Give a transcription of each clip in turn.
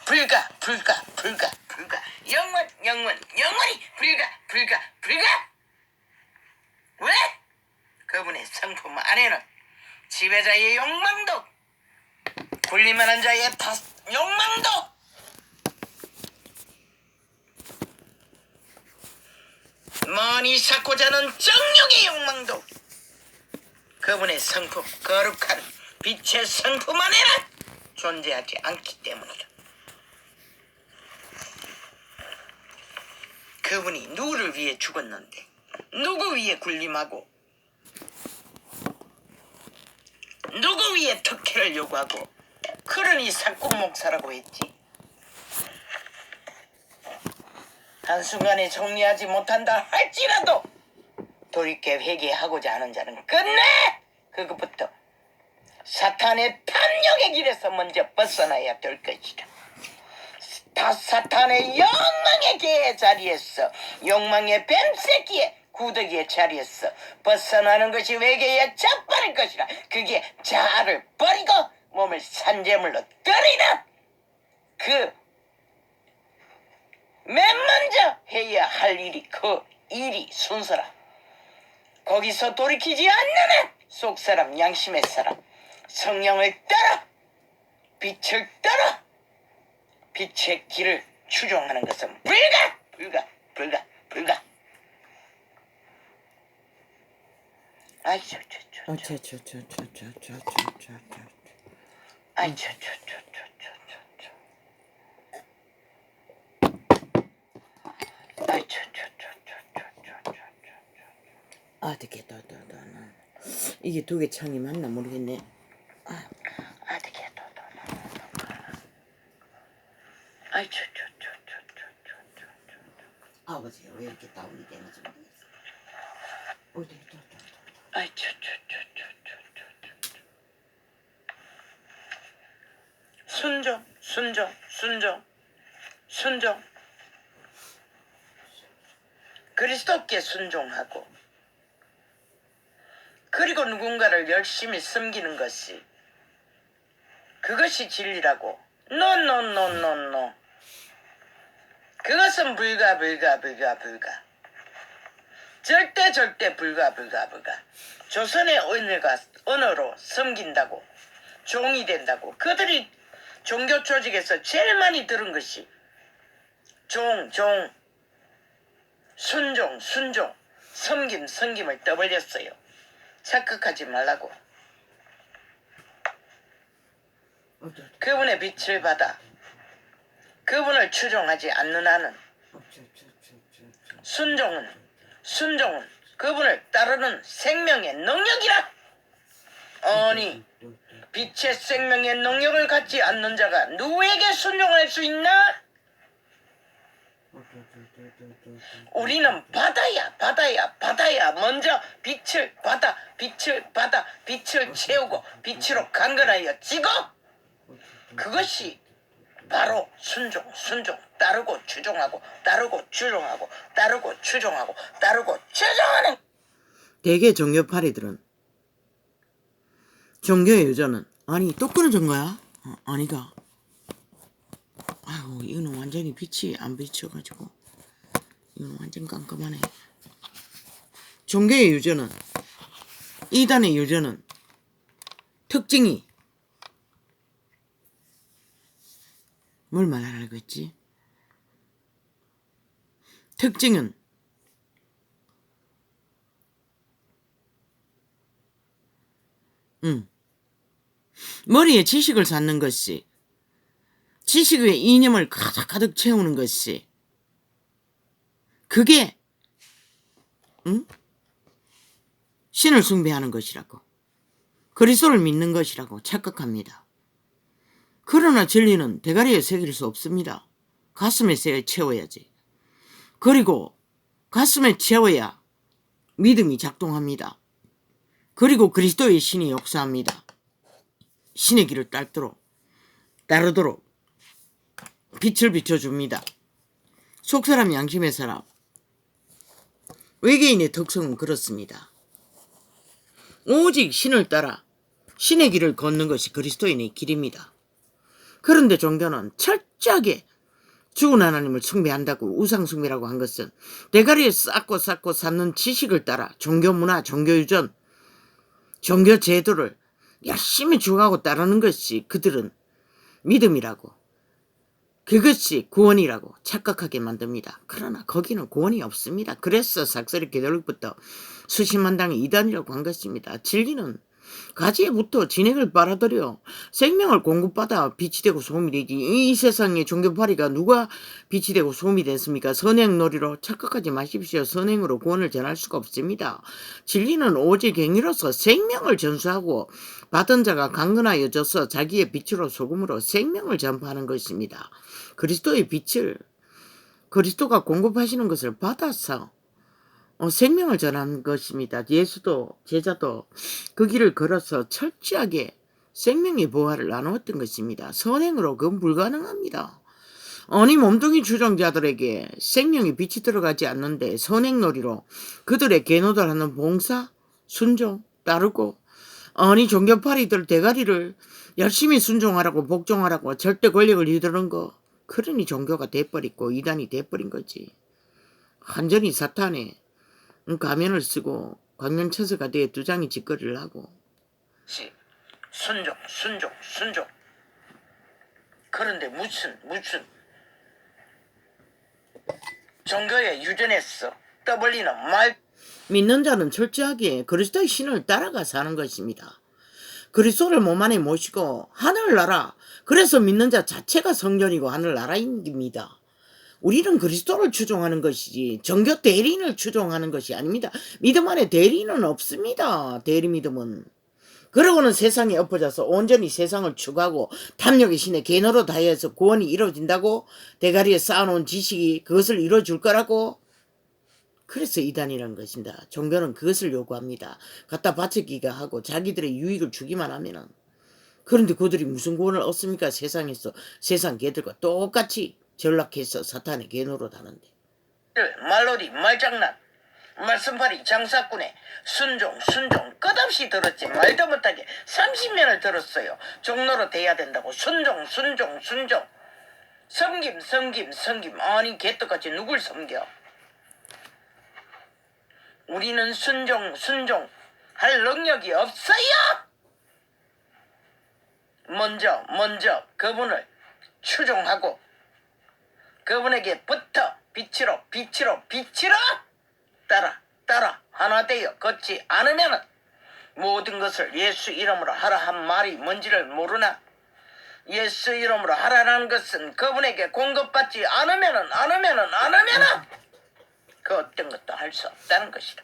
불가 불가 불가 불가 영원 영원 영원히 불가 불가 불가. 왜? 그분의 성품 안에는 지배자의 욕망도 군림하는 자의 욕망도 머니 쌓고자 하는 정욕의 욕망도 그분의 성품 거룩한 빛의 성품 안에는 존재하지 않기 때문이다. 그분이 누구를 위해 죽었는데 누구 위해 군림하고 누구 위해 특혜를 요구하고 그러니 사꾼 목사라고 했지. 한순간에 정리하지 못한다 할지라도 돌이켜 회개하고자 하는 자는 끝내 그것부터 사탄의 탐욕의 길에서 먼저 벗어나야 될 것이다. 다 사탄의 욕망의 개의 자리에서 욕망의 뱀새끼의 구더기의 자리에서 벗어나는 것이 회개의 첫발일 것이라. 그게 자아를 버리고 몸을 산재물로 들이는 그 맨 먼저 해야 할 일이 그 일이 순서라. 거기서 돌이키지 않는 한 속사람 양심의 사람 성령을 따라 빛을 따라 빛의 길을 추종하는 것은 불가 불가 불가 불가. 아이 어떻게 이게 두 개 창이 맞나 모르겠네. 아버지가 왜 이렇게 다운이 되는지 모르겠어. 순종 그리스도께 순종하고 그리고 누군가를 열심히 섬기는 것이 그것이 진리라고. 노. 그것은 불가. 절대 불가. 조선의 언어로 섬긴다고 종이 된다고 그들이 종교 조직에서 제일 많이 들은 것이 순종 섬김을 떠벌렸어요. 착각하지 말라고. 그분의 빛을 받아 그분을 추종하지 않는 한은 순종은 그분을 따르는 생명의 능력이라. 아니 빛의 생명의 능력을 갖지 않는 자가 누구에게 순종할 수 있나? 우리는 받아야 먼저 빛을 받아 빛을 채우고 빛으로 강건하여 지고 그것이 바로 순종 따르고 추종하고 추종하는 대개 종교파리들은 종교의 유저는 아니 또 끊어진 거야? 아니가. 아이고 이거는 완전히 빛이 안 비쳐가지고 이거는 완전 깜깜하네. 종교의 유저는 이단의 유저는 특징이 뭘 말하려고 했지? 특징은 머리에 지식을 쌓는 것이 지식 위에 이념을 가득 채우는 것이 그게 신을 숭배하는 것이라고 그리스도를 믿는 것이라고 착각합니다. 그러나 진리는 대가리에 새길 수 없습니다. 가슴에 채워야지. 그리고 가슴에 채워야 믿음이 작동합니다. 그리고 그리스도의 신이 역사합니다. 신의 길을 따르도록 빛을 비춰줍니다. 속사람 양심의 사람. 외계인의 특성은 그렇습니다. 오직 신을 따라 신의 길을 걷는 것이 그리스도인의 길입니다. 그런데 종교는 철저하게 죽은 하나님을 숭배한다고 우상숭배라고 한 것은 대가리에 쌓고 쌓는 지식을 따라 종교 문화, 종교 유전, 종교 제도를 열심히 죽어가고 따르는 것이 그들은 믿음이라고, 그것이 구원이라고 착각하게 만듭니다. 그러나 거기는 구원이 없습니다. 그래서 삭서리 개돌릭부터 수십만 당의 이단이라고 한 것입니다. 진리는 가지에부터 진액을 빨아들여 생명을 공급받아 빛이 되고 소음이 되지. 이 세상에 종교파리가 누가 빛이 되고 소음이 됐습니까? 선행놀이로 착각하지 마십시오. 선행으로 구원을 전할 수가 없습니다. 진리는 오직 행위로서 생명을 전수하고 받은 자가 강건하여져서 자기의 빛으로 소금으로 생명을 전파하는 것입니다. 그리스도의 빛을 그리스도가 공급하시는 것을 받아서 생명을 전하는 것입니다. 예수도 제자도 그 길을 걸어서 철저하게 생명의 보화를 나누었던 것입니다. 선행으로 그건 불가능합니다. 아니 몸뚱이 추종자들에게 생명의 빛이 들어가지 않는데 선행놀이로 그들의 개노달하는 봉사, 순종, 따르고 아니 종교파리들 대가리를 열심히 순종하라고 복종하라고 절대 권력을 휘두른 거 그러니 종교가 돼버리고 이단이 돼버린 거지. 완전히 사탄의 가면을 쓰고 광면처서가 되어 두 장이 짓거리를 하고 순종. 그런데 무슨 종교에 유전했어. 떠벌리는 말. 믿는 자는 철저하게 그리스도의 신을 따라가 사는 것입니다. 그리스도를 몸 안에 모시고 하늘나라, 그래서 믿는 자 자체가 성전이고 하늘나라입니다. 우리는 그리스도를 추종하는 것이지 종교 대리인을 추종하는 것이 아닙니다. 믿음 안에 대리인은 없습니다. 대리 믿음은. 그러고는 세상에 엎어져서 온전히 세상을 추구하고 탐욕의 신에 개노로 다해서 구원이 이루어진다고 대가리에 쌓아놓은 지식이 그것을 이루어줄 거라고. 그래서 이단이라는 것입니다. 종교는 그것을 요구합니다. 갖다 바치기가 하고 자기들의 유익을 주기만 하면은. 그런데 그들이 무슨 구원을 얻습니까? 세상에서 세상 개들과 똑같이 전락해서 사탄의 개노릇 하는데. 말놀이, 말장난, 말씀팔이, 장사꾼의 순종 끝없이 들었지. 말도 못하게 30년을 들었어요. 종로로 돼야 된다고. 순종. 섬김. 아니 개떡같이 누굴 섬겨. 우리는 순종 할 능력이 없어요. 먼저 그분을 추종하고 그분에게부터 빛으로 따라 하나 되어 걷지 않으면 모든 것을 예수 이름으로 하라 한 말이 뭔지를 모르나? 예수 이름으로 하라는 것은 그분에게 공급받지 않으면은 그 어떤 것도 할 수 없다는 것이다.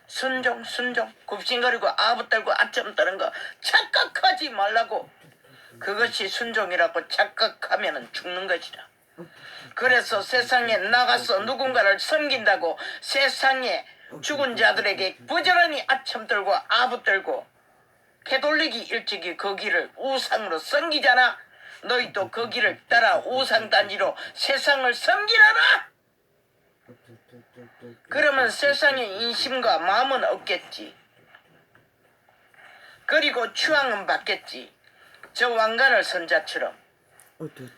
순종 굽신거리고 아부떨고 아첨 떠는 거 착각하지 말라고. 그것이 순종이라고 착각하면은 죽는 것이다. 그래서 세상에 나가서 누군가를 섬긴다고 세상에 죽은 자들에게 부지런히 아첨 떨고 아부 떨고 개돌리기 일찍이 그 길을 우상으로 섬기잖아. 너희도 그 길을 따라 우상단지로 세상을 섬기라라. 그러면 세상의 인심과 마음은 없겠지. 그리고 추앙은 받겠지. 저 왕관을 선자처럼.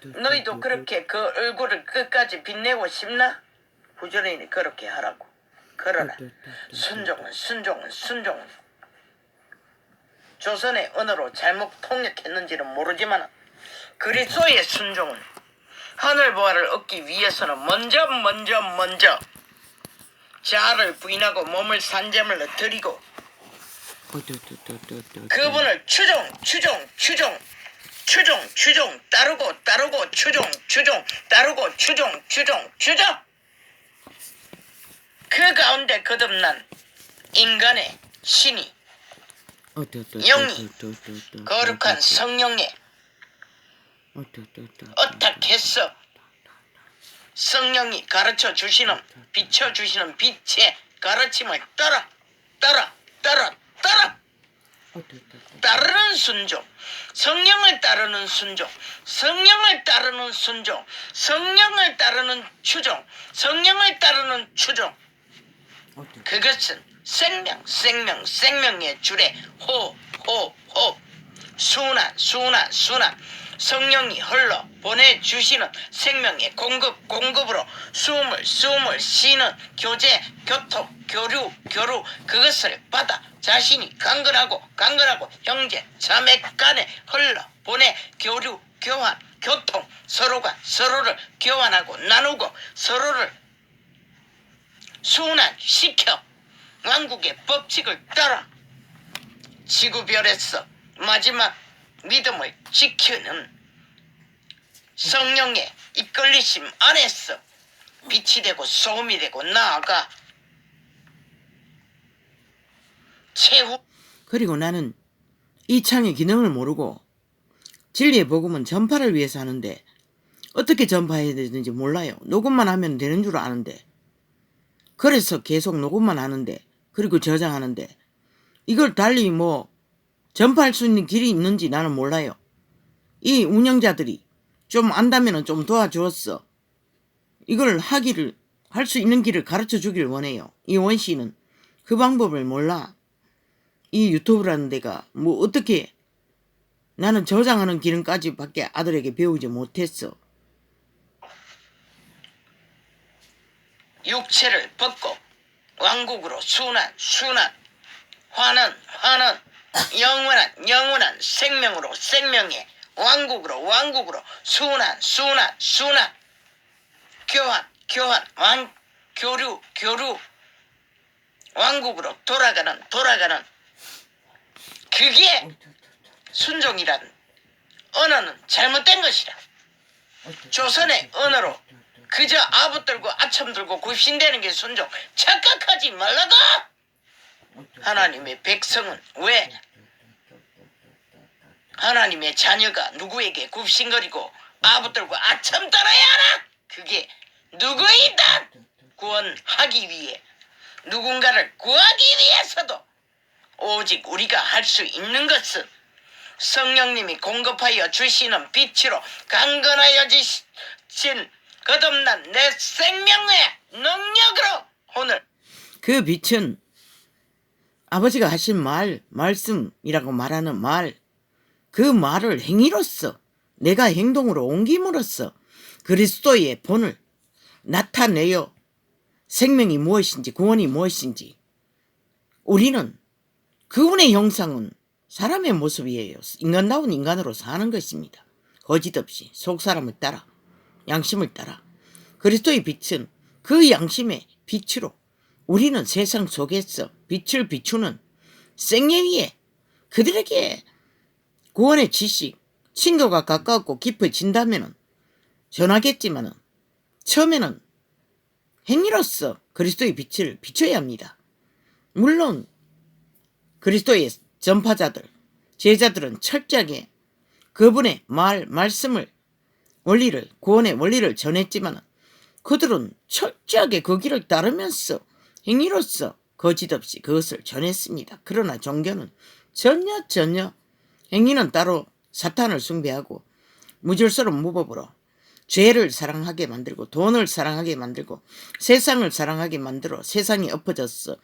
너희도 그렇게 그 얼굴을 끝까지 빛내고 싶나? 부지런히 그렇게 하라고. 그러나 순종은 조선의 언어로 잘못 통역했는지는 모르지만 그리스도의 순종은 하늘보화를 얻기 위해서는 먼저 자아를 부인하고 몸을 산재물로 드리고 그분을 추종 따르고 추종 따르고 추종 그 가운데 거듭난 인간의 신이 영이 거룩한 성령에 어떻게 해서 성령이 가르쳐 주시는 비춰 주시는 빛의 가르침을 따라 따르는 순종, 성령을 따르는 순종, 성령을 따르는 순종, 성령을 따르는 추종, 성령을 따르는 추종. 그것은 생명의 줄에 호 순환 성령이 흘러 보내주시는 생명의 공급으로 숨을 쉬는 교제, 교통, 교류, 그것을 받아 자신이 강건하고 형제, 자매 간에 흘러 보내 교류, 교환, 교통, 서로가 서로를 교환하고 나누고 서로를 순환시켜 왕국의 법칙을 따라 지구별에서 마지막 믿음을 지키는 성령의 이끌리심 안에서 빛이 되고 소음이 되고 나아가 최후. 그리고 나는 이 창의 기능을 모르고 진리의 복음은 전파를 위해서 하는데 어떻게 전파해야 되는지 몰라요. 녹음만 하면 되는 줄 아는데, 그래서 계속 녹음만 하는데, 그리고 저장하는데, 이걸 달리 전파할 수 있는 길이 있는지 나는 몰라요. 이 운영자들이 좀 안다면 좀 도와주었어. 이걸 할 수 있는 길을 가르쳐 주길 원해요. 이 원씨는 그 방법을 몰라. 이 유튜브라는 데가 어떻게, 나는 저장하는 기능까지 밖에 아들에게 배우지 못했어. 육체를 벗고 왕국으로 순환, 환원, 영원한 생명으로 생명의 왕국으로 순환, 교환, 교류, 왕국으로 돌아가는 그게 순종이란 언어는 잘못된 것이라. 조선의 언어로 그저 아부 들고 아첨 들고 굽신대는 게 순종. 착각하지 말라고. 하나님의 백성은 왜 하나님의 자녀가 누구에게 굽신거리고 아부 들고 아첨 떨어야 하나? 그게 누구이든 구원하기 위해, 누군가를 구하기 위해서도 오직 우리가 할 수 있는 것은 성령님이 공급하여 주시는 빛으로 강건하여 주신 거듭난 내 생명의 능력으로 오늘 그 빛은 아버지가 하신 말씀이라고 말하는 그 말을 행위로써, 내가 행동으로 옮김으로써 그리스도의 본을 나타내어 생명이 무엇인지, 구원이 무엇인지, 우리는 그분의 형상은 사람의 모습이에요. 인간다운 인간으로 사는 것입니다. 거짓 없이 속사람을 따라, 양심을 따라. 그리스도의 빛은 그 양심의 빛으로 우리는 세상 속에서 빛을 비추는 생예위에 그들에게 구원의 지식, 친교가 가까웠고 깊어진다면 전하겠지만은 처음에는 행위로서 그리스도의 빛을 비춰야 합니다. 물론 그리스도의 전파자들, 제자들은 철저하게 그분의 말씀을, 원리를, 구원의 원리를 전했지만 그들은 철저하게 그 길을 따르면서 행위로서 거짓 없이 그것을 전했습니다. 그러나 종교는 전혀 행위는 따로 사탄을 숭배하고 무질서로운 무법으로 죄를 사랑하게 만들고 돈을 사랑하게 만들고 세상을 사랑하게 만들어 세상이 엎어졌어.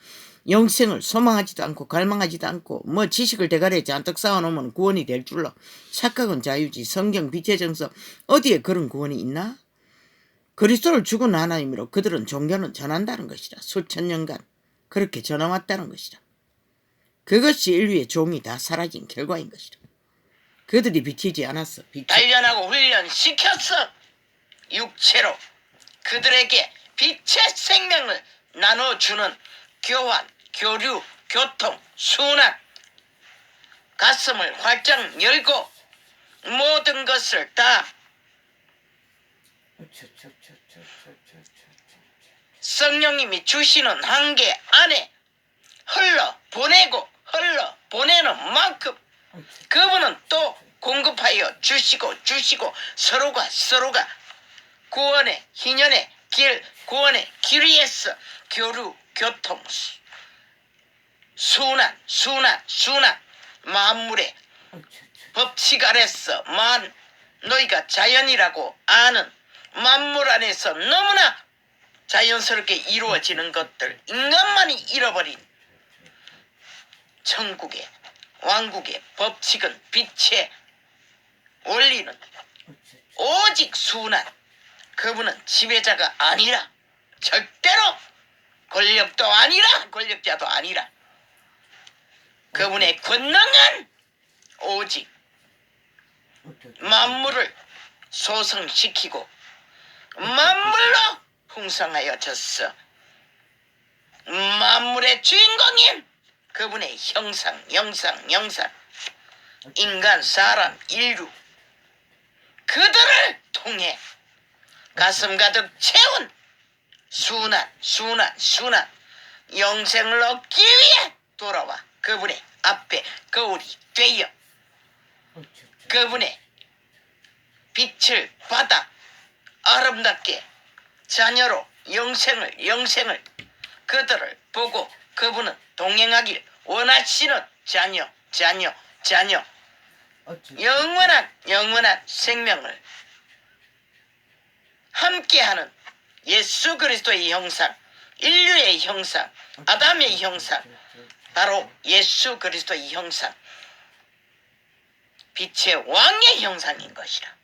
영생을 소망하지도 않고 갈망하지도 않고 지식을 대가리에 잔뜩 쌓아놓으면 구원이 될 줄로 착각은 자유지. 성경 빛의 정서 어디에 그런 구원이 있나? 그리스도를 죽은 하나님으로 그들은 종교는 전한다는 것이다. 수천 년간 그렇게 전해왔다는 것이다. 그것이 인류의 종이 다 사라진 결과인 것이다. 그들이 비치지 않았어. 단련하고 훈련시켰어. 육체로 그들에게 빛의 생명을 나눠주는 교환, 교류, 교통, 순환, 가슴을 활짝 열고 모든 것을 다 성령님이 주시는 한계 안에 흘러 보내는 만큼 그분은 또 공급하여 주시고 서로가 구원의 희년의 길, 구원의 길 위에서 교류, 교통, 순환 만물의 법칙 아래서 너희가 자연이라고 아는 만물 안에서 너무나 자연스럽게 이루어지는 것들, 인간만이 잃어버린 천국의 왕국의 법칙은 빛의 원리는 오직 순한 그분은 지배자가 아니라 절대로 권력도 아니라 권력자도 아니라 그분의 권능은 오직 만물을 소성시키고 만물로 풍성하여졌어. 만물의 주인공인 그분의 형상 인간 사람 인류 그들을 통해 가슴 가득 채운 순한 영생을 얻기 위해 돌아와 그분의 앞에 거울이 되어 그분의 빛을 받아 아름답게 자녀로 영생을 그들을 보고 그분은 동행하길 원하시는 자녀 영원한 생명을 함께하는 예수 그리스도의 형상, 인류의 형상, 아담의 형상, 바로 예수 그리스도의 형상, 빛의 왕의 형상인 것이라.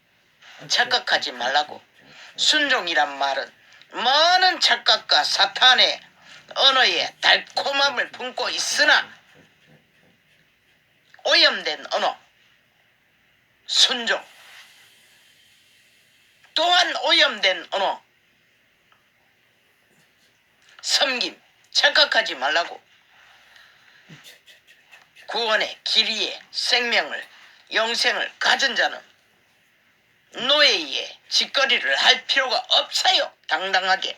착각하지 말라고. 순종이란 말은 많은 착각과 사탄의 언어에 달콤함을 품고 있으나 오염된 언어, 순종, 또한 오염된 언어, 섬김, 착각하지 말라고. 구원의 길 위에 생명을, 영생을 가진 자는 노예의 짓거리를 할 필요가 없어요. 당당하게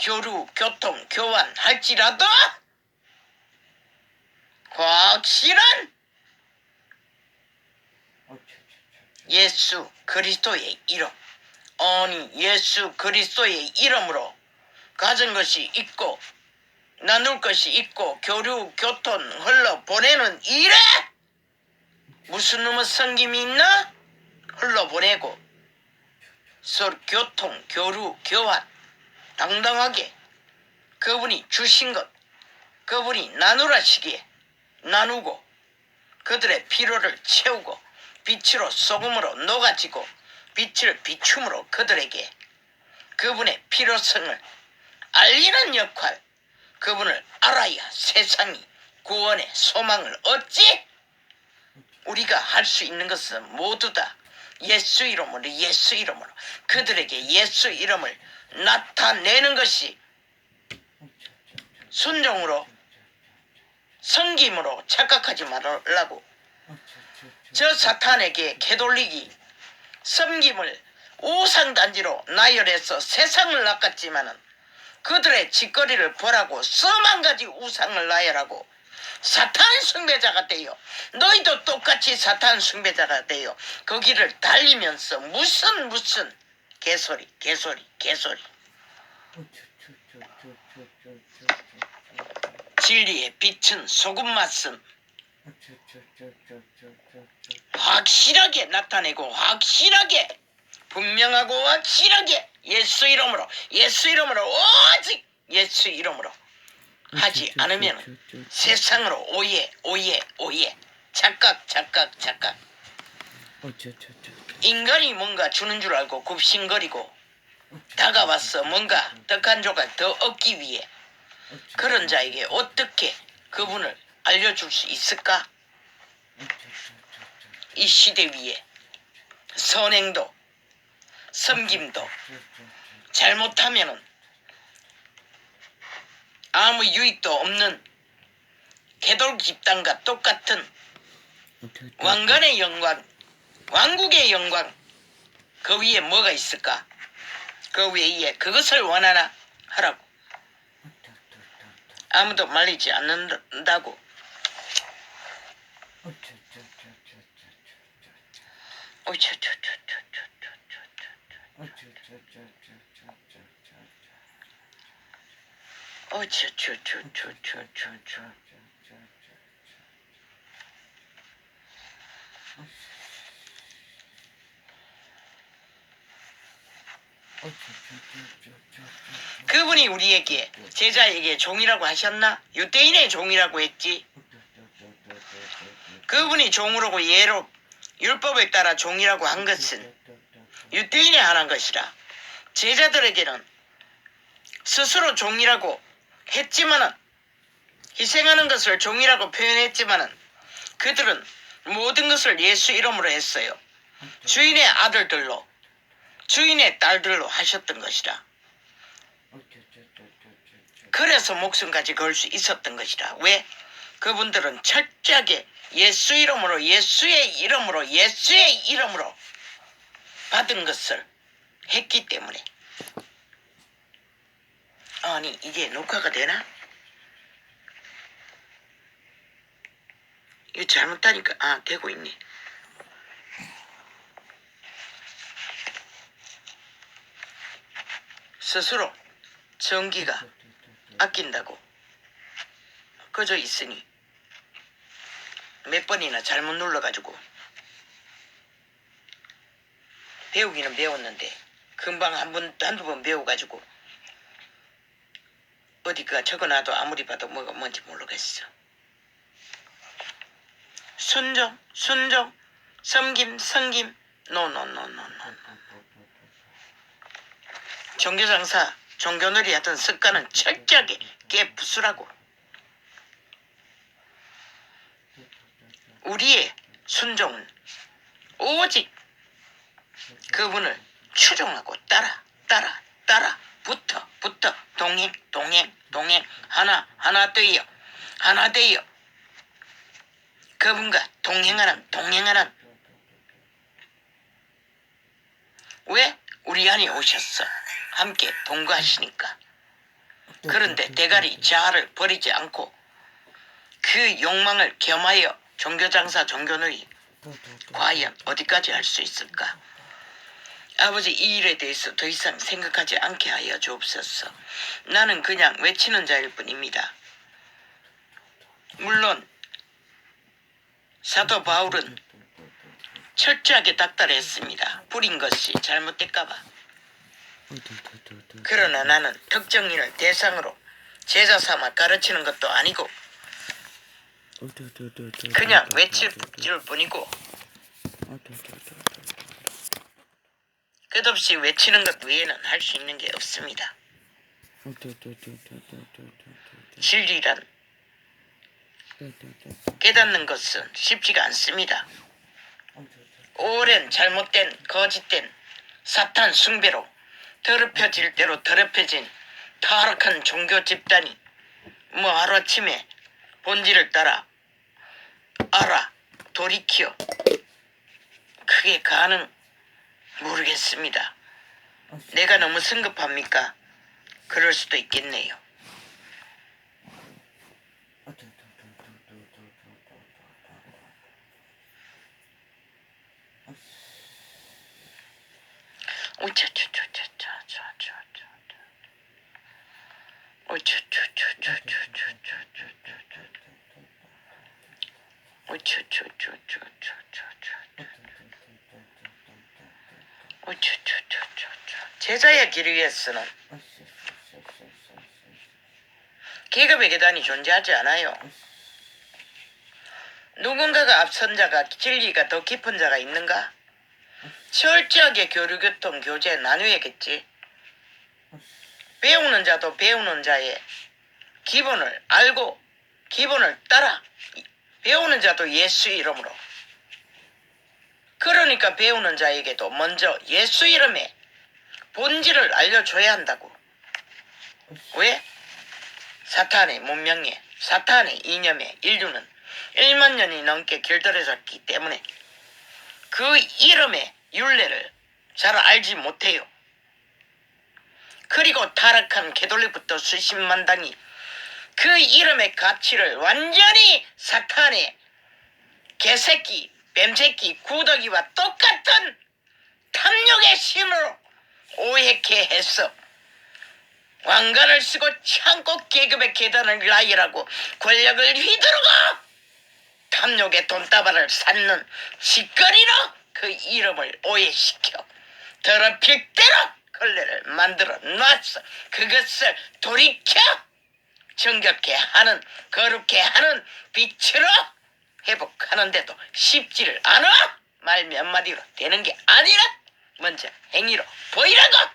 교류, 교통, 교환할지라도 확실한 예수 그리스도의 이름, 아니 예수 그리스도의 이름으로 가진 것이 있고 나눌 것이 있고 교류, 교통 흘러 보내는 일에 무슨 놈의 성김이 있나? 흘러 보내고 서로 교통, 교류, 교환 당당하게 그분이 주신 것 그분이 나누라시기에 나누고 그들의 피로를 채우고 빛으로 소금으로 녹아지고 빛을 비춤으로 그들에게 그분의 필요성을 알리는 역할, 그분을 알아야 세상이 구원의 소망을 얻지. 우리가 할 수 있는 것은 모두 다 예수 이름으로 그들에게 예수 이름을 나타내는 것이 순종으로 섬김으로 착각하지 말라고. 저 사탄에게 개돌리기 섬김을 우상단지로 나열해서 세상을 낚았지만은 그들의 짓거리를 보라고 수만 가지 우상을 나열하고 사탄 숭배자가 되어 너희도 똑같이 사탄 숭배자가 되어 거기를 달리면서 무슨 개소리 진리의 빛은 소금 맛은 확실하게 나타내고 확실하게 분명하고 확실하게 예수 이름으로 오직 예수 이름으로 하지 않으면 세상으로 오해 착각 인간이 뭔가 주는 줄 알고 굽신거리고 다가와서 뭔가 떡 한 조각 더 얻기 위해 그런 자에게 어떻게 그분을 알려줄 수 있을까? 이 시대 위에 선행도 섬김도 잘못하면은 아무 유익도 없는 개돌 집단과 똑같은 왕관의 영광, 왕국의 영광, 그 위에 뭐가 있을까? 그 위에 그것을 원하나 하라고. 아무도 말리지 않는다고. 그분이 우리에게 제자에게 종이라고 하셨나? 유대인의 종이라고 했지. 그분이 종으로고 예로 율법에 따라 종이라고 한 것은 유대인에 한한 것이라. 제자들에게는 스스로 종이라고 했지만은 희생하는 것을 종이라고 표현했지만은 그들은 모든 것을 예수 이름으로 했어요. 주인의 아들들로 주인의 딸들로 하셨던 것이라. 그래서 목숨까지 걸 수 있었던 것이라. 왜? 그분들은 철저하게 예수 이름으로 예수의 이름으로 예수의 이름으로 받은 것을 했기 때문에. 아니 이게 녹화가 되나? 이거 잘못하니까 되고 있네. 스스로 전기가 아낀다고 꺼져 있으니 몇 번이나 잘못 눌러가지고 배우기는 배웠는데 금방 한두 번 배워가지고 어디가 적어놔도 아무리 봐도 뭐가 뭔지 모르겠어. 순종, 섬김, 성김, 노노노노노. 종교장사, 종교놀이 하던 습관은 철저하게 깨부수라고. 우리의 순종은 오직 그분을 추종하고 따라 붙어 동행 하나 되어 그분과 동행하는 왜? 우리 안에 오셨어. 함께 동거하시니까. 그런데 대가리 자아를 버리지 않고 그 욕망을 겸하여 종교장사 종교놀이 과연 어디까지 할 수 있을까? 아버지 이 일에 대해서 더 이상 생각하지 않게 하여 주옵소서. 나는 그냥 외치는 자일 뿐입니다. 물론 사도 바울은 철저하게 닥달했습니다. 부린 것이 잘못될까봐. 그러나 나는 특정인을 대상으로 제자 삼아 가르치는 것도 아니고 그냥 외칠 뿐이고 끝없이 외치는 것 외에는 할 수 있는 게 없습니다. 진리란 깨닫는 것은 쉽지가 않습니다. 오랜 잘못된 거짓된 사탄 숭배로 더럽혀질 대로 더럽혀진 타락한 종교 집단이 하루아침에 본질을 따라 돌이켜 그게 모르겠습니다. 내가 너무 성급합니까? 그럴 수도 있겠네요. 제자의 길 위에서는 계급의 계단이 존재하지 않아요. 누군가가 앞선 자가 진리가 더 깊은 자가 있는가? 철저하게 교류교통 교제 나누어야겠지. 배우는 자도 배우는 자의 기본을 알고 기본을 따라 배우는 자도 예수 이름으로. 그러니까 배우는 자에게도 먼저 예수 이름의 본질을 알려줘야 한다고. 왜? 사탄의 문명에 사탄의 이념에 인류는 1만 년이 넘게 길들여졌기 때문에 그 이름의 율례를 잘 알지 못해요. 그리고 타락한 개돌리부터 수십만 당이 그 이름의 가치를 완전히 사탄의 개새끼, 뱀새끼, 구더기와 똑같은 탐욕의 신으로 오해케 했어. 왕관을 쓰고 창고 계급의 계단을 나열하고 권력을 휘두르고 탐욕의 돈다발을 쌓는 짓거리로 그 이름을 오해시켜 더럽힐 대로 걸레를 만들어 놨어. 그것을 돌이켜 정결케 하는 거룩케 하는 빛으로 회복하는데도 쉽지를 않아. 말 몇 마디로 되는 게 아니라 먼저 행위로 보이라고.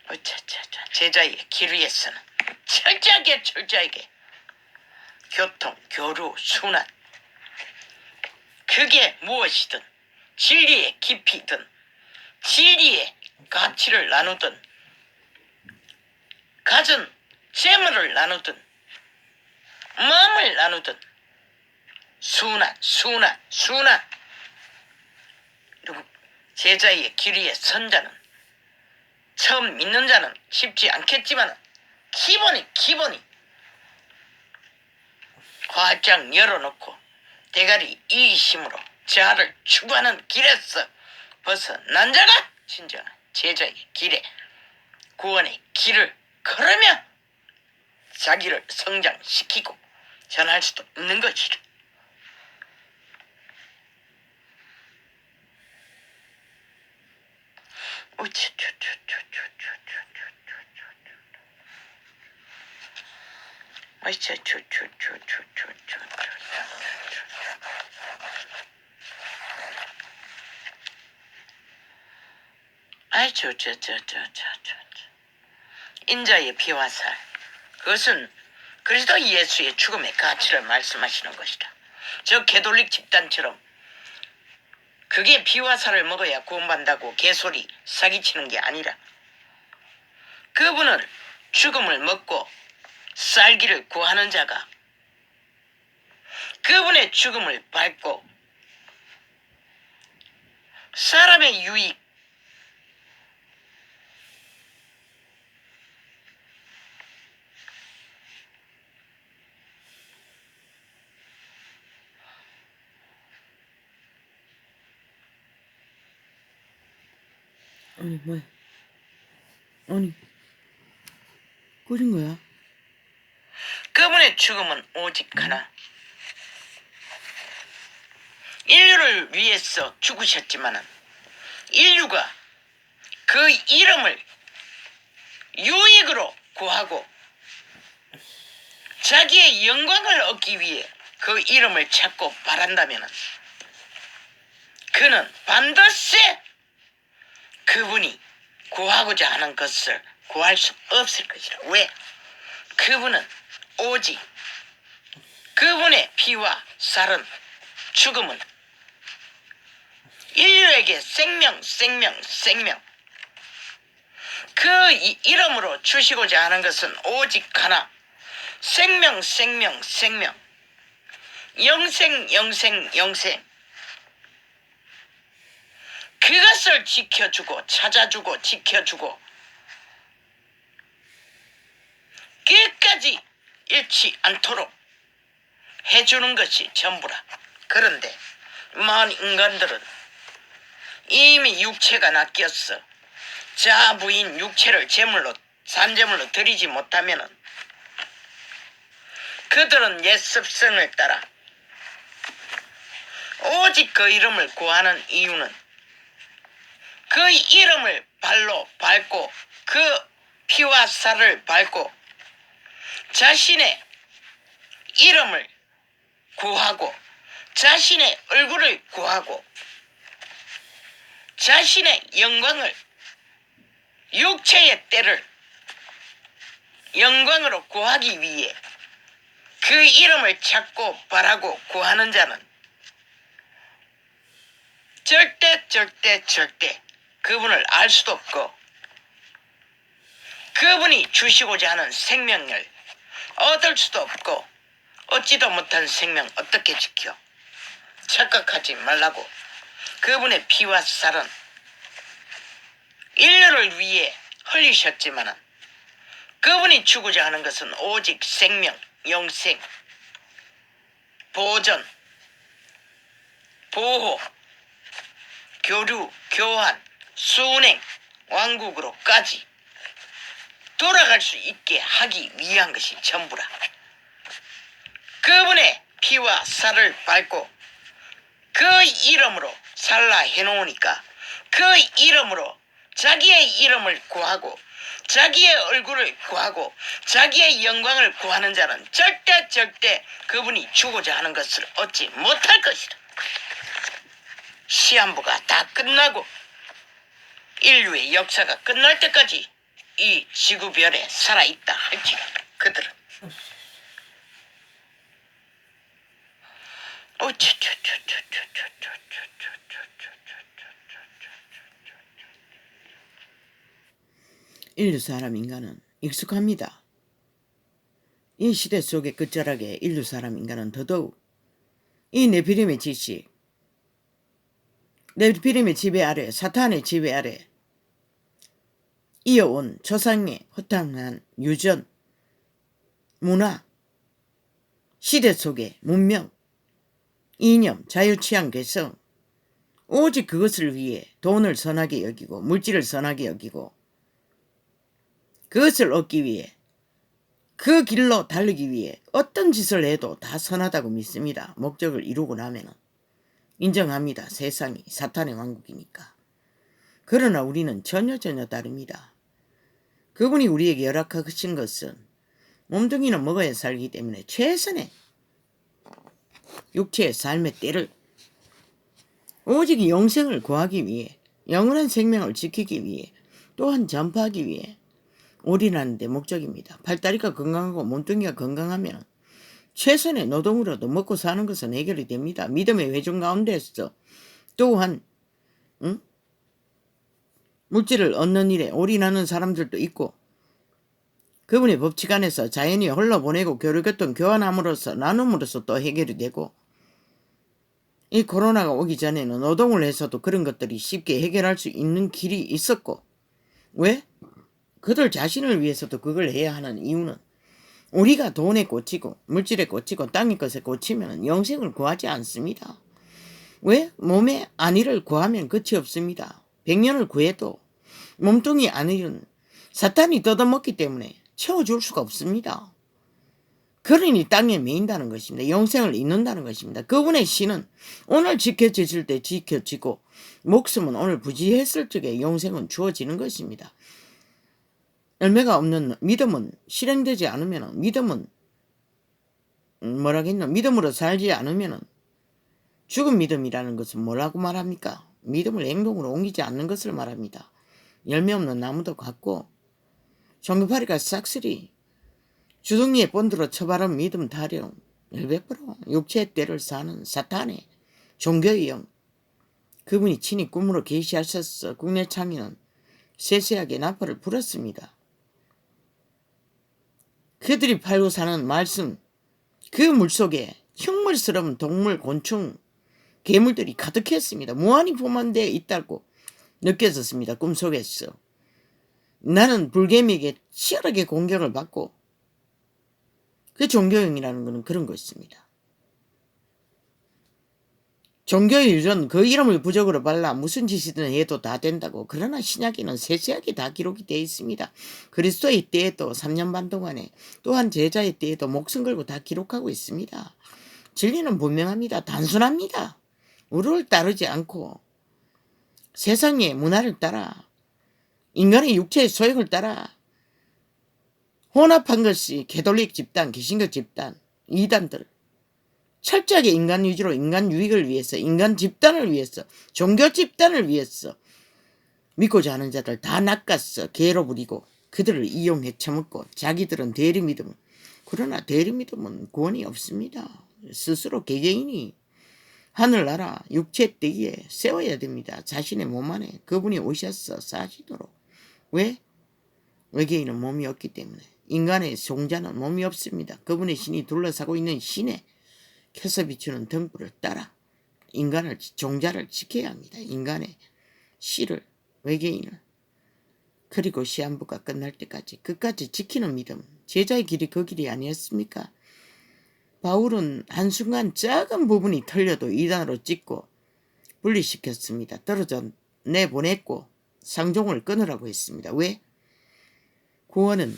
어차차차 제자의 길 위에서는 철저하게 교통, 교류, 순환 그게 무엇이든 진리의 깊이든 진리의 가치를 나누든 가진 재물을 나누든 마음을 나누든 순환 그리고 제자의 길 위에 선 자는 처음 믿는 자는 쉽지 않겠지만 기본이 활짝 열어놓고 대가리 이기심으로 자아를 추구하는 길에서 벗어난 자가 진정한 제자의 길에 구원의 길을 걸으며 자기를 성장시키고 전할 수도 있는 것이다. 인자의 피와 살 그것은 그리스도 예수의 죽음의 가치를 말씀하시는 것이다. 저 개돌릭 집단처럼 그게 피와 살을 먹어야 구원받는다고 개소리 사기치는 게 아니라 그분을 죽음을 먹고 살기를 구하는 자가 그분의 죽음을 밟고 사람의 유익 아니 뭐야? 아니 꺼진 거야? 그분의 죽음은 오직 하나 인류를 위해서 죽으셨지만은 인류가 그 이름을 유익으로 구하고 자기의 영광을 얻기 위해 그 이름을 찾고 바란다면은 그는 반드시 그분이 구하고자 하는 것을 구할 수 없을 것이라. 왜? 그분은 오직 그분의 피와 살은 죽음은 인류에게 생명 그 이름으로 주시고자 하는 것은 오직 하나 생명 영생 그것을 지켜주고 찾아주고 지켜주고 끝까지 잃지 않도록 해주는 것이 전부라. 그런데 많은 인간들은 이미 육체가 낚였어. 자부인 육체를 산제물로 드리지 못하면은 그들은 옛 습성을 따라 오직 그 이름을 구하는 이유는 그 이름을 발로 밟고 그 피와 살을 밟고 자신의 이름을 구하고 자신의 얼굴을 구하고 자신의 영광을 육체의 때를 영광으로 구하기 위해 그 이름을 찾고 바라고 구하는 자는 절대 그분을 알 수도 없고 그분이 주시고자 하는 생명을 얻을 수도 없고 얻지도 못한 생명 어떻게 지켜? 착각하지 말라고. 그분의 피와 살은 인류를 위해 흘리셨지만 그분이 주고자 하는 것은 오직 생명, 영생, 보전, 보호, 교류, 교환, 순행, 왕국으로까지 돌아갈 수 있게 하기 위한 것이 전부라. 그분의 피와 살을 밟고 그 이름으로 살라 해놓으니까 그 이름으로 자기의 이름을 구하고 자기의 얼굴을 구하고 자기의 영광을 구하는 자는 절대 그분이 주고자 하는 것을 얻지 못할 것이다. 시한부가 다 끝나고 인류의 역사가 끝날 때까지 이 지구별에 살아있다 할지라도 그들은 인류 사람 인간은 익숙합니다. 이 시대 속의 끝자락에 인류 사람 인간은 더더욱 이 네피림의 지식, 네피림의 지배 아래, 사탄의 지배 아래 이어온 조상의 허탕한 유전, 문화, 시대 속의 문명, 이념, 자유취향 개성, 오직 그것을 위해 돈을 선하게 여기고 물질을 선하게 여기고 그것을 얻기 위해 그 길로 달리기 위해 어떤 짓을 해도 다 선하다고 믿습니다. 목적을 이루고 나면은 인정합니다. 세상이 사탄의 왕국이니까. 그러나 우리는 전혀 다릅니다. 그분이 우리에게 열악하신 것은 몸뚱이는 먹어야 살기 때문에 최선의 육체의 삶의 때를 오직 영생을 구하기 위해 영원한 생명을 지키기 위해 또한 전파하기 위해 올인하는 데 목적입니다. 팔다리가 건강하고 몸뚱이가 건강하면 최선의 노동으로도 먹고 사는 것은 해결이 됩니다. 믿음의 회중 가운데서 또한 물질을 얻는 일에 올인하는 사람들도 있고 그분의 법칙 안에서 자연히 흘러보내고 교류교통 교환함으로써 나눔으로써 또 해결이 되고 이 코로나가 오기 전에는 노동을 해서도 그런 것들이 쉽게 해결할 수 있는 길이 있었고 왜? 그들 자신을 위해서도 그걸 해야 하는 이유는 우리가 돈에 꽂히고 물질에 꽂히고 땅의 것에 꽂히면 영생을 구하지 않습니다. 왜? 몸의 안위를 구하면 끝이 없습니다. 100년을 구해도 몸뚱이 안위는 사탄이 뜯어먹기 때문에 채워줄 수가 없습니다. 그러니 땅에 매인다는 것입니다. 영생을 잇는다는 것입니다. 그분의 신은 오늘 지켜지실 때 지켜지고 목숨은 오늘 부지했을 적에 영생은 주어지는 것입니다. 열매가 없는 믿음은 실행되지 않으면 믿음은 믿음으로 살지 않으면 죽은 믿음이라는 것은 뭐라고 말합니까? 믿음을 행동으로 옮기지 않는 것을 말합니다. 열매 없는 나무도 같고 종교파리가 싹쓸이 주둥이에 본드로 처바른 믿음 타령 100% 육체의 때를 사는 사탄의 종교의 영 그분이 친히 꿈으로 계시하셔서 국내 창의는 세세하게 나팔을 불었습니다. 그들이 팔고 사는 말씀 그 물속에 흉물스러운 동물, 곤충, 괴물들이 가득했습니다. 무한히 포함되어 있다고 느껴졌습니다. 꿈속에서. 나는 불개미에게 치열하게 공격을 받고 그 종교형이라는 것은 그런 것입니다. 종교의 유전 그 이름을 부적으로 발라 무슨 짓이든 해도 다 된다고. 그러나 신약에는 세세하게 다 기록이 되어 있습니다. 그리스도의 때에도 3년 반 동안에 또한 제자의 때에도 목숨 걸고 다 기록하고 있습니다. 진리는 분명합니다. 단순합니다. 우를 따르지 않고 세상의 문화를 따라 인간의 육체의 소욕을 따라 혼합한 것이 개톨릭 집단, 개신교 집단, 이단들 철저하게 인간 위주로 인간 유익을 위해서 인간 집단을 위해서 종교 집단을 위해서 믿고자 하는 자들 다 낚았어. 개로 부리고 그들을 이용해 처먹고 자기들은 대리믿음. 그러나 대리믿음은 구원이 없습니다. 스스로 개개인이 하늘나라 육체 떼기에 세워야 됩니다. 자신의 몸 안에 그분이 오셔서 사시도록. 왜? 외계인은 몸이 없기 때문에. 인간의 종자는 몸이 없습니다. 그분의 신이 둘러싸고 있는 신에 켜서 비추는 등불을 따라 인간을 종자를 지켜야 합니다. 인간의 씨를 외계인을 그리고 시한부가 끝날 때까지 끝까지 지키는 믿음. 제자의 길이 그 길이 아니었습니까? 바울은 한순간 작은 부분이 털려도 이단으로 찍고 분리시켰습니다. 떨어져 내보냈고 상종을 끊으라고 했습니다. 왜? 구원은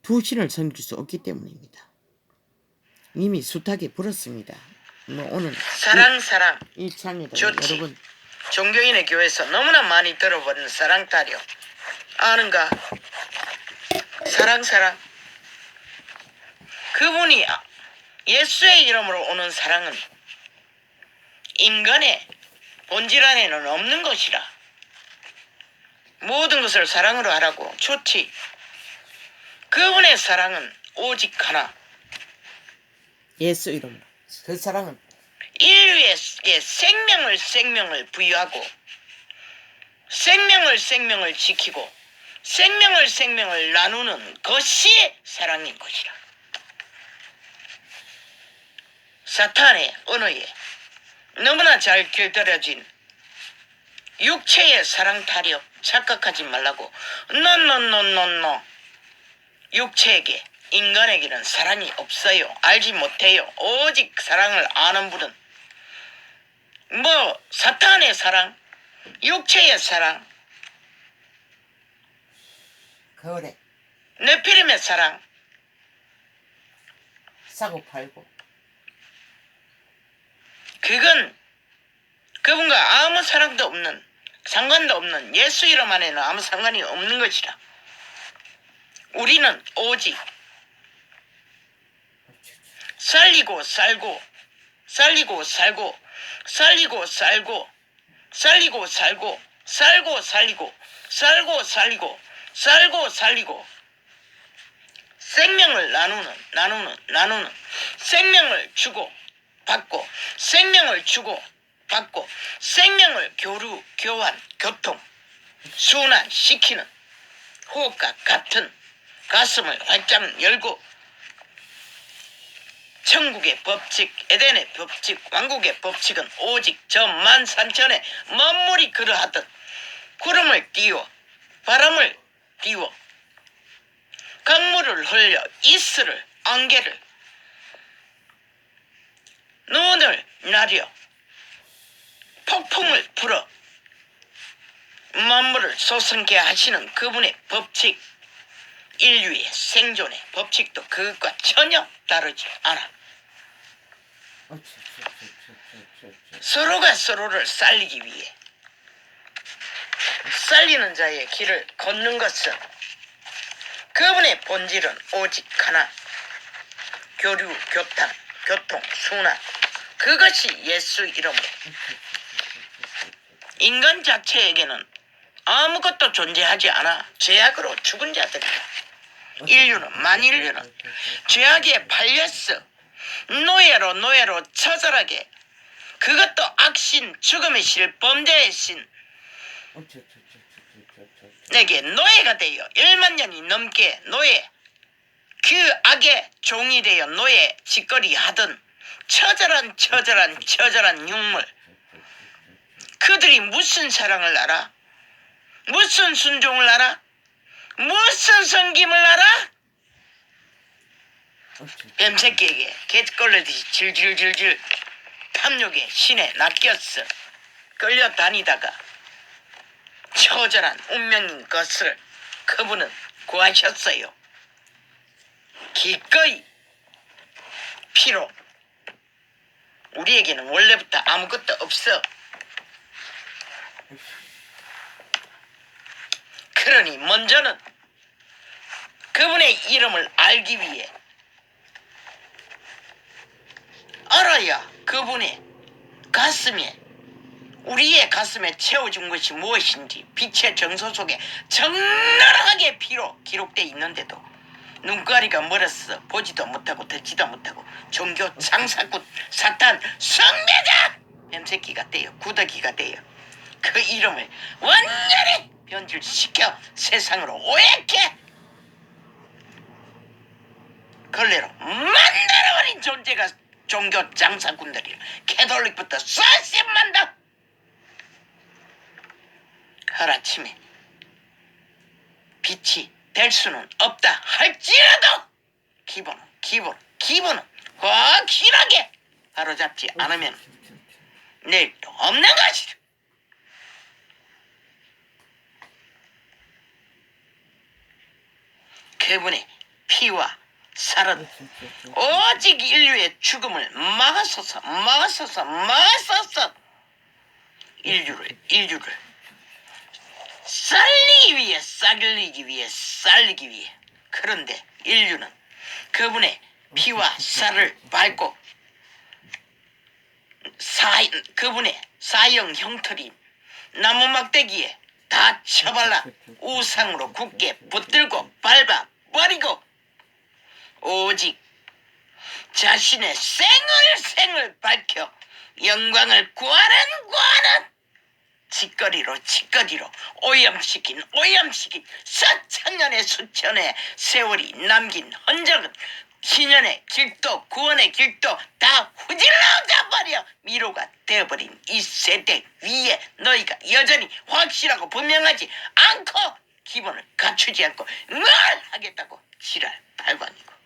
두 신을 섬길 수 없기 때문입니다. 이미 숱하게 불었습니다. 오늘 사랑 이 창에다 좋지. 여러분 종교인의 교회에서 너무나 많이 들어본 사랑 타령 아는가? 사랑 그분이 예수의 이름으로 오는 사랑은 인간의 본질 안에는 없는 것이라. 모든 것을 사랑으로 하라고. 좋지. 그분의 사랑은 오직 하나. 예수 이름으로. 그 사랑은 인류에게 생명을 부여하고 생명을 지키고 생명을 나누는 것이 사랑인 것이라. 사탄의 언어에 너무나 잘 길들여진 육체의 사랑 타령 착각하지 말라고. 노노노노노. 육체에게 인간에게는 사랑이 없어요. 알지 못해요. 오직 사랑을 아는 분은 뭐 사탄의 사랑, 육체의 사랑, 거래 네피림의 사랑, 사고 팔고 그건 그분과 아무 사랑도 없는, 상관도 없는, 예수 이름 안에는 아무 상관이 없는 것이라. 우리는 오직 살리고 살고 살리고 살고 살리고 살고 살리고 살고 살고 살리고 살고 살리고 살고 살리고 생명을 나누는 생명을 주고 받고 생명을 주고 받고 생명을 교환 교통 순환시키는 호흡과 같은 가슴을 활짝 열고 천국의 법칙, 에덴의 법칙, 왕국의 법칙은 오직 저 만산천에 만물이 그러하듯 구름을 띄워 바람을 띄워 강물을 흘려 이슬을 안개를 눈을 나려 폭풍을 불어 만물을 솟게 하시는 그분의 법칙, 인류의 생존의 법칙도 그것과 전혀 다르지 않아. 서로가 서로를 살리기 위해 살리는 자의 길을 걷는 것은 그분의 본질은 오직 하나. 교류, 교통, 순환. 그것이 예수 이름으로. 인간 자체에게는 아무것도 존재하지 않아. 죄악으로 죽은 자들이야. 만인류는 죄악에 팔렸어. 노예로 처절하게. 그것도 악신, 죽음의 실, 범죄의 신. 내게 노예가 되어 1만 년이 넘게 노예, 그 악의 종이 되어 노예 짓거리 하던 처절한 흉물. 그들이 무슨 사랑을 알아? 무슨 순종을 알아? 무슨 섬김을 알아? 뱀새끼에게 개걸레듯이 질질질질 탐욕의 신에 낚였어. 끌려다니다가 처절한 운명인 것을 그분은 구하셨어요. 기꺼이 피로. 우리에게는 원래부터 아무것도 없어. 그러니 먼저는 그분의 이름을 알기 위해 알아야 그분의 가슴에, 우리의 가슴에 채워준 것이 무엇인지 빛의 정서 속에 적나라하게 피로 기록되어 있는데도 눈가리가 멀었어. 보지도 못하고 듣지도 못하고 종교 장사꾼 사탄 성매자 뱀새끼가 되어 구더기가 되어 그 이름을 완전히 변질시켜 세상으로 오해케 걸레로 만들어버린 존재가 종교 장사꾼들이라. 캐톨릭부터 수십만 다 하루아침에 빛이 될 수는 없다 할지라도 기본은 확실하게 바로잡지 않으면 내일도 없는 것이다. 그분의 피와 살은 오직 인류의 죽음을 막아서서 인류를 살리기 위해. 그런데 인류는 그분의 피와 살을 밟고 그분의 사형 형틀이 나무 막대기에 다 쳐발라 우상으로 굳게 붙들고 밟아버리고 오직 자신의 생을 밝혀 영광을 구하는 짓거리로 오염시킨 수천년의 수천의 세월이 남긴 흔적은 신년의 길도 구원의 길도 다 후질러져 버려 미로가 되어버린 이 세대 위에 너희가 여전히 확실하고 분명하지 않고 기본을 갖추지 않고 뭘 하겠다고 지랄 발광이고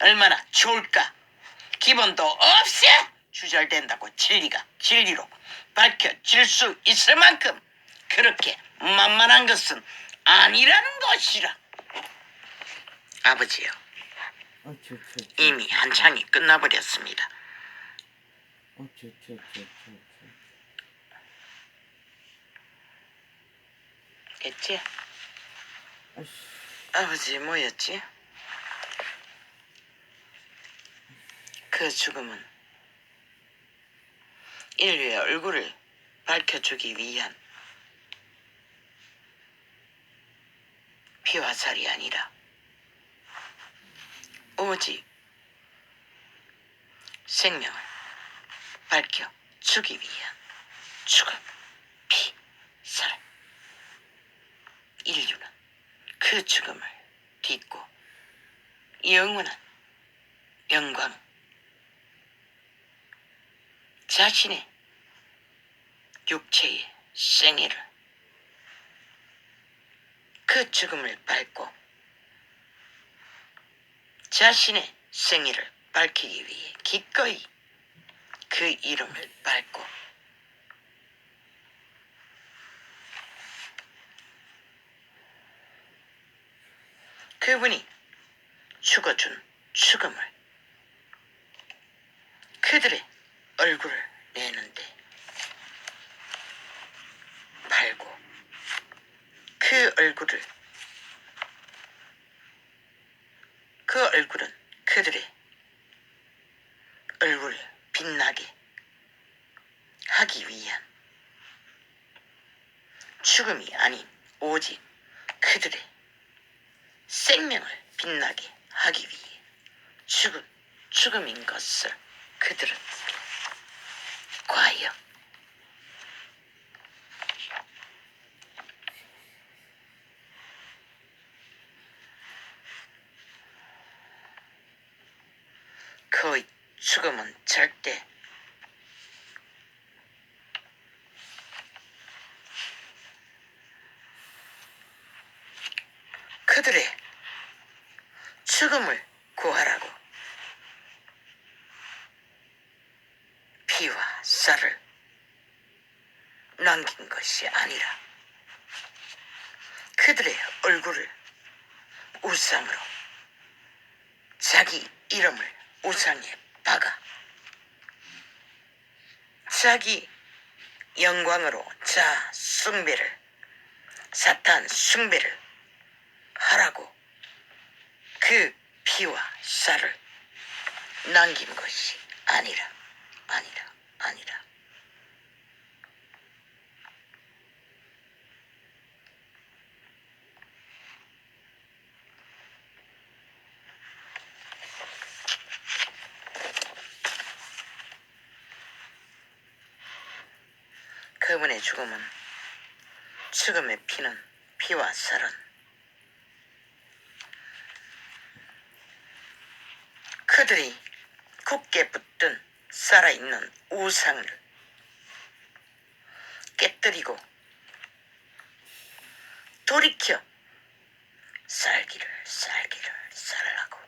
얼마나 좋을까. 기본도 없이 주절된다고 진리가 진리로 밝혀질 수 있을 만큼 그렇게 만만한 것은 아니라는 것이라. 아버지요, 이미 한창이 끝나버렸습니다. 겠지? 아버지 뭐였지? 그 죽음은 인류의 얼굴을 밝혀주기 위한 피와 살이 아니라 오직 생명을 밝혀주기 위한 죽음, 피, 살. 인류는 그 죽음을 딛고 영원한 영광, 자신의 육체의 생애를 그 죽음을 밟고 자신의 생애를 밝히기 위해 기꺼이 그 이름을 밟고 그분이 죽어준 죽음을 그들의 얼굴을 내는데 팔고 그 얼굴은 그들의 얼굴을 빛나게 하기 위한 죽음이 아닌 오직 그들의 생명을 빛나게 하기 위해 죽음인 것을 그들은 과연 그 죽음은 절대 그들의 죽음을 구하라고 피와 쌀을 남긴 것이 아니라 그들의 얼굴을 우상으로 자기 이름을 우상에 박아 자기 영광으로 자 숭배를 사탄 숭배를 하라고 그 피와 쌀을 남긴 것이 아니라 그분의 죽음의 피는 피와 쌀은 그들이 굳게 붙든 살아있는 우상을 깨뜨리고 돌이켜 살기를 살라고.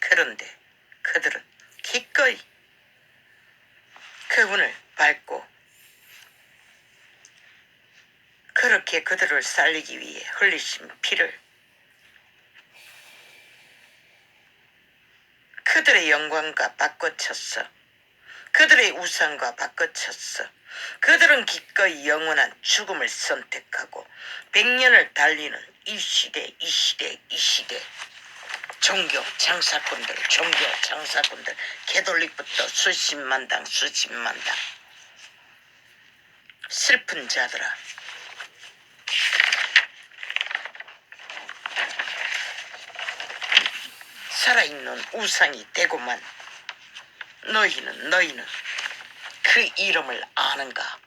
그런데 그들은 기꺼이 그분을 밟고 그렇게 그들을 살리기 위해 흘리신 피를 그들의 영광과 바꿔쳤어. 그들의 우상과 바꿔쳤어. 그들은 기꺼이 영원한 죽음을 선택하고 100년을 달리는 이 시대 종교 장사꾼들 캐톨릭부터 수십만 당 슬픈 자들아, 살아있는 우상이 되고만 너희는 그 이름을 아는가?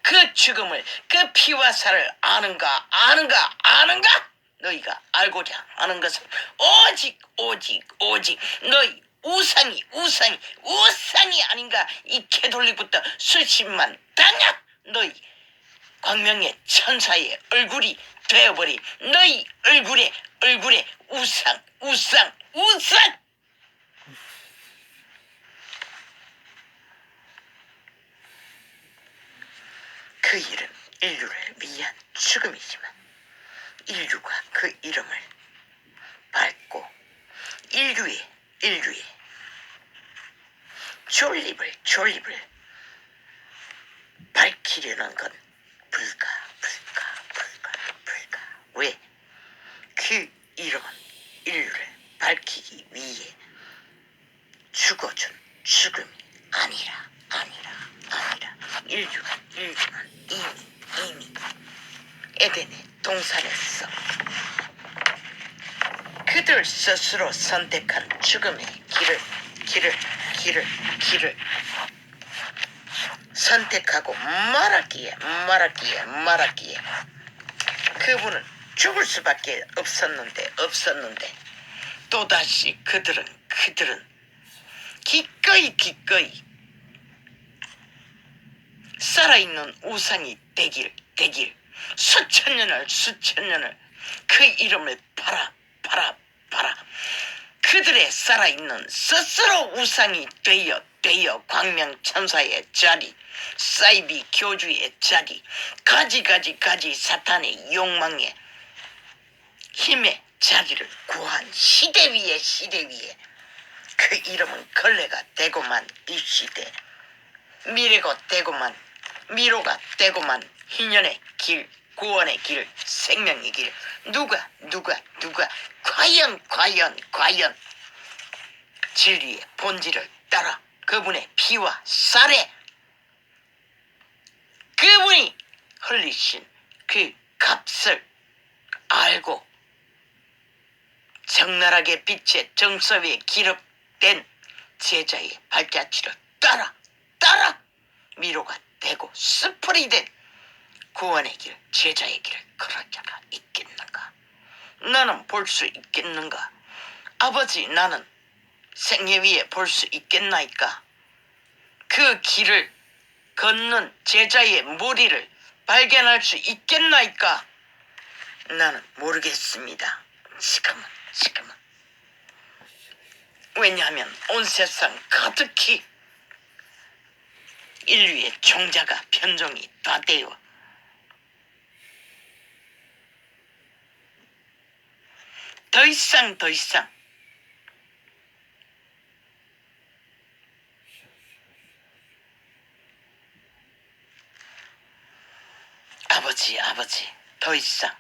그 죽음을, 그 피와 살을 아는가? 너희가 알고자 하는 것은 오직 너희 우상이 아닌가? 이 캐톨릭부터 수십만 당약 너희 광명의 천사의 얼굴이 되어버린 너희 얼굴에 우상. 그 이름, 인류를 위한 죽음이지만 인류가 그 이름을 밟고 인류의 존립을 밝히려는 건 불가. 왜? 그 이름은 인류를 밝히기 위해 죽어준 죽음이 아니라 인류는 이미 에덴의 동산에서 그들 스스로 선택한 죽음의 길을 선택하고 말았기에 그분은 죽을 수밖에 없었는데 또다시 그들은 기꺼이 살아있는 우상이 되길 수천 년을 그 이름을 팔아 그들의 살아있는 스스로 우상이 되어 광명천사의 자리, 사이비 교주의 자리, 가지 사탄의 욕망의 힘의 자리를 구한 시대 위에 그 이름은 걸레가 되고만 이 시대, 미래가 되고만 희년의 길, 구원의 길, 생명의 길. 누가 과연 진리의 본질을 따라 그분의 피와 살에 그분이 흘리신 그 값을 알고 적나라하게 빛의 정섭에 기록된 제자의 발자취를 따라 미로가 되고 스프리 된 구원의 길, 제자의 길을 걸을 자가 있겠는가? 나는 볼 수 있겠는가? 아버지, 나는 생애 위에 볼 수 있겠나이까? 그 길을 걷는 제자의 무리를 발견할 수 있겠나이까? 나는 모르겠습니다. 지금은. 왜냐하면 온 세상 가득히 인류의 종자가 편종이 다 되어 더 이상 아버지 더 이상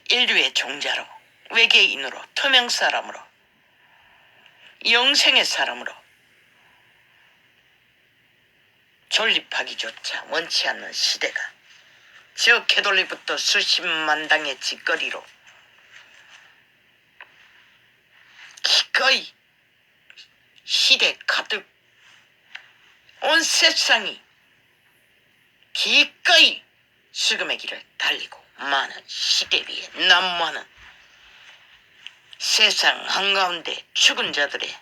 인류의 종자로, 외계인으로, 투명 사람으로, 영생의 사람으로 존립하기조차 원치 않는 시대가 저 캐톨릭부터 수십만 당의 짓거리로 기꺼이 시대 가득 온 세상이 기꺼이 죽음의 길을 달리고 많은 시대 위에 난무하는 세상 한가운데 죽은 자들의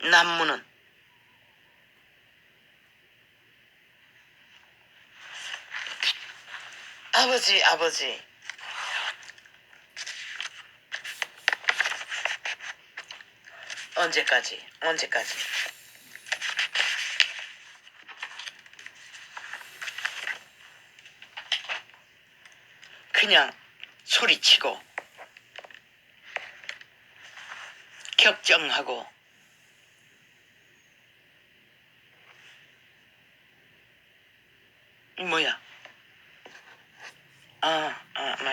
난무는 아버지 언제까지 그냥 소리치고 격정하고 뭐야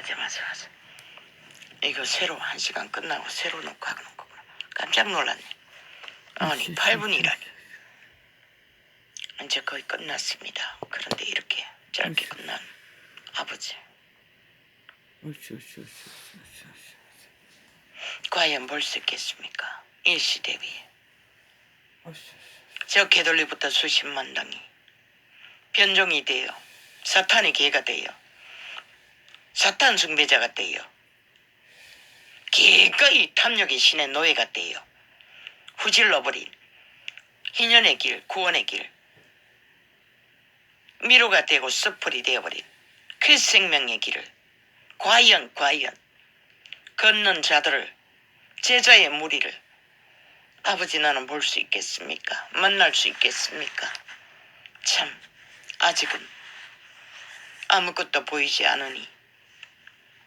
맞아. 이거 새로 1시간 끝나고 새로 녹화하는 거구나. 깜짝 놀랐네. 아니 8분이라니. 이제 거의 끝났습니다. 그런데 이렇게 짧게 끝난 아버지. 과연 볼 수 있겠습니까? 이 시대 위에. 저 개돌리부터 수십만 당이 변종이 되어 사탄의 개가 되어 사탄 숭배자가 되어 기꺼이 탐욕의 신의 노예가 되어 후질러버린 희년의 길, 구원의 길, 미로가 되고 숯불이 되어버린 그 생명의 길을 과연 걷는 자들을, 제자의 무리를 아버지 나는 볼 수 있겠습니까? 만날 수 있겠습니까? 참 아직은 아무것도 보이지 않으니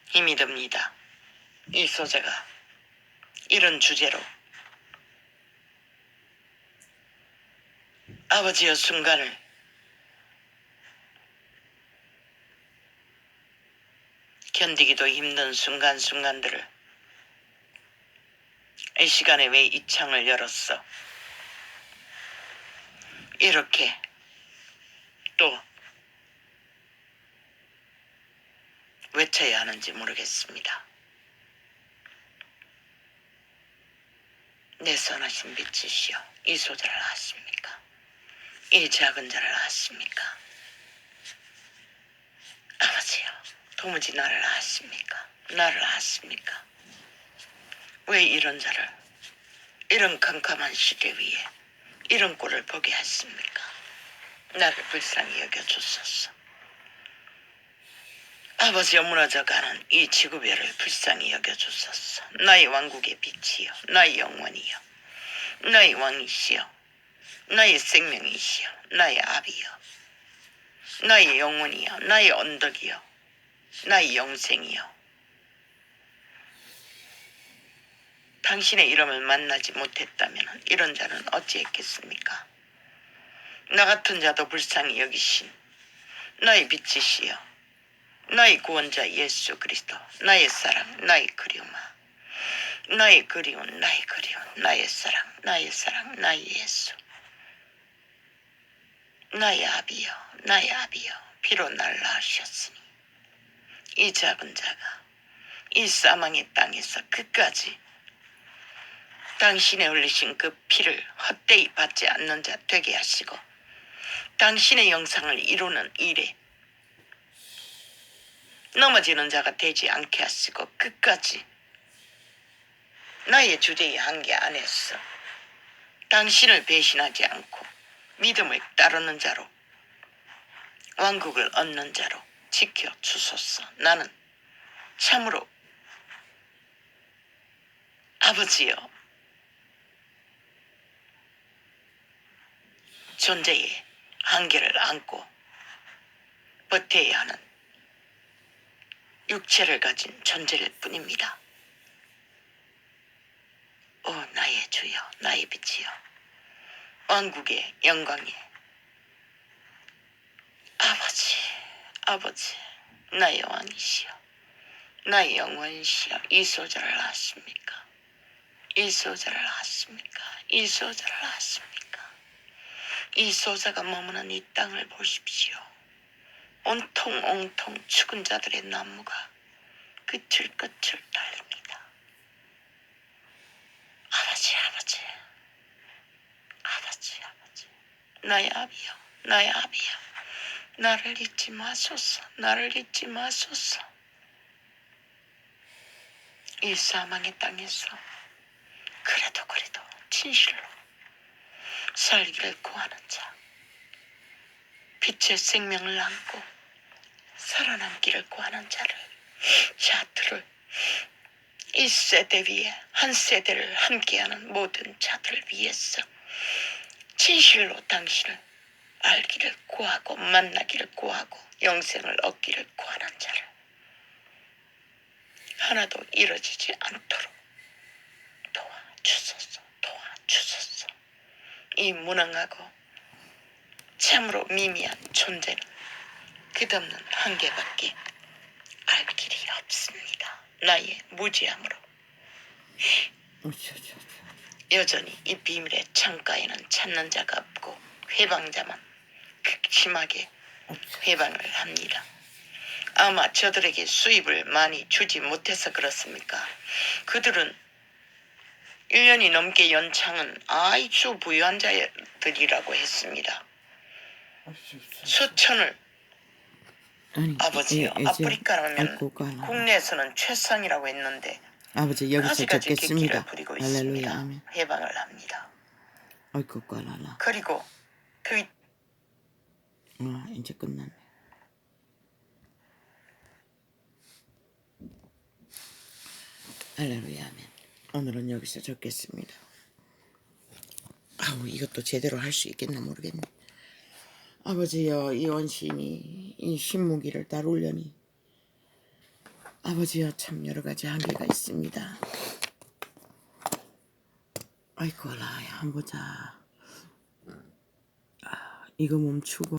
힘이 듭니다. 이 소재가 이런 주제로 아버지의 순간을 견디기도 힘든 순간순간들을 이 시간에 왜 이 창을 열었어? 이렇게 또 외쳐야 하는지 모르겠습니다. 내 선하신 빛이시여 이 소자를 아십니까? 이 작은 자를 아십니까? 아버지여 도무지 나를 아십니까? 나를 아십니까? 왜 이런 자를 이런 캄캄한 시대 위에 이런 꼴을 보게 하십니까? 나를 불쌍히 여겨주소서. 아버지여 무너져가는 이 지구별을 불쌍히 여겨주소서. 나의 왕국의 빛이여 나의 영원이여 나의 왕이시여 나의 생명이시여 나의 아비여 나의 영혼이여 나의 언덕이여 나의 영생이여 당신의 이름을 만나지 못했다면 이런 자는 어찌했겠습니까? 나 같은 자도 불쌍히 여기신 나의 빛이시여 나의 구원자 예수 그리스도 나의 사랑 나의 그리움아 나의 그리움 나의 사랑 나의 예수 나의 아비여 비로 날 낳으셨으니 이 작은 자가 이 사망의 땅에서 끝까지 당신의 흘리신 그 피를 헛되이 받지 않는 자 되게 하시고 당신의 영상을 이루는 일에 넘어지는 자가 되지 않게 하시고 끝까지 나의 주제의 한계 안에서 당신을 배신하지 않고 믿음을 따르는 자로 왕국을 얻는 자로 지켜주소서. 나는 참으로 아버지여 존재의 한계를 안고 버텨야 하는 육체를 가진 존재일 뿐입니다. 오 나의 주여 나의 빛이여 왕국의 영광의 아버지 나의 왕이시여 나의 영원이시여 이 소자를 아십니까? 이 소자를 아십니까? 이 소자를 아십니까? 이 소자가 머무는 이 땅을 보십시오. 온통 죽은 자들의 나무가 끝을 달립니다. 아버지 나의 아비여 나를 잊지 마소서. 이 사망의 땅에서 그래도 진실로 살기를 구하는 자 빛의 생명을 안고 살아남기를 구하는 자들을 이 세대 위에 한 세대를 함께하는 모든 자들을 위해서 진실로 당신을 알기를 구하고 만나기를 구하고 영생을 얻기를 구하는 자를 하나도 이루어지지 않도록 도와주소서. 이 무능하고 참으로 미미한 존재는 끝없는 한계밖에 알 길이 없습니다. 나의 무지함으로 어쩌. 여전히 이 비밀의 창가에는 찾는 자가 없고 회방자만 극심하게 회방을 합니다. 아마 저들에게 수입을 많이 주지 못해서 그렇습니까? 그들은 1년이 넘게 연창은 아주 부유한 자들이라고 했습니다. 수천을 아버지요. 아프리카라면 국내에서는 최상이라고 했는데 아버지 여기서 아직까지 적겠습니다. 객기를 부리고 할렐루야 있습니다. 아멘. 해방을 합니다. 아이고 꽈라라. 그리고 그 이제 끝났네. 할렐루야 아멘. 오늘은 여기서 적겠습니다. 아우 이것도 제대로 할 수 있겠나 모르겠네. 아버지여 이 원신이 이 신무기를 다루려니 아버지여 참 여러가지 한계가 있습니다. 아이고 라야 한번 보자. 이거 멈추고